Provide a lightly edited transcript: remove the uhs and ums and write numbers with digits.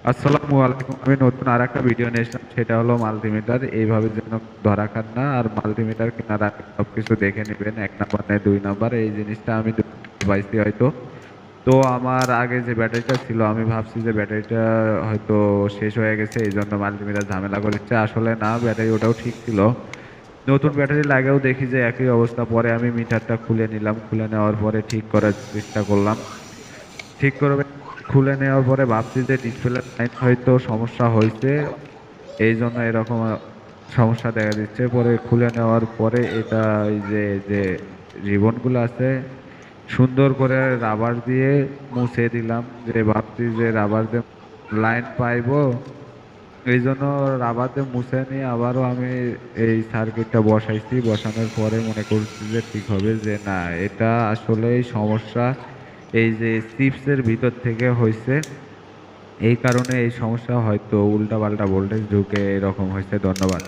আসসালামু আলাইকুম। আমি নতুন আরেকটা ভিডিও নিয়ে এসেলাম, সেটা হলো মাল্টিমিটার এইভাবে যেন ধরা খান না। আর মাল্টিমিটার কেনার আগে সবকিছু দেখে নেবেন, 1 নাম্বার নেই 2 নাম্বার, এই জিনিসটা আমি পাইছি হয়তো। তো আমার আগে যে ব্যাটারিটা ছিল আমি ভাবছি যে ব্যাটারিটা হয়তো শেষ হয়ে গেছে, এই জন্য মাল্টিমিটার ঝামেলা করেছে। আসলে না, ব্যাটারি ওটাও ঠিক ছিল। নতুন ব্যাটারি লাগেও দেখি যে একই অবস্থা। পরে আমি মিটারটা খুলে নিলাম, খুলে নেওয়ার পরে ঠিক করার চেষ্টা করলাম। ঠিক করে খুলে নেওয়ার পরে ভাবছি যে ডিসপ্লে লাইন হয়তো সমস্যা হয়েছে, এই জন্য এরকম সমস্যা দেখা দিচ্ছে। পরে খুলে নেওয়ার পরে এটা এই যে যে রিবনগুলো আছে সুন্দর করে রাবার দিয়ে মুছে দিলাম, যে ভাবছি যে রাবার দিয়ে লাইন পাইবো, এই জন্য রাবার দিয়ে মুছে নিয়ে আবারও আমি এই সার্কিটটা বসাইছি। বসানোর পরে মনে করছি যে ঠিক হবে, যে না, এটা আসলেই সমস্যা এই যে চিপসের ভিতর থেকে হয়েছে। এই কারণে এই সমস্যা, হয়তো উল্টা পাল্টা ভোল্টেজ ঢুকে এরকম হয়েছে। ধন্যবাদ।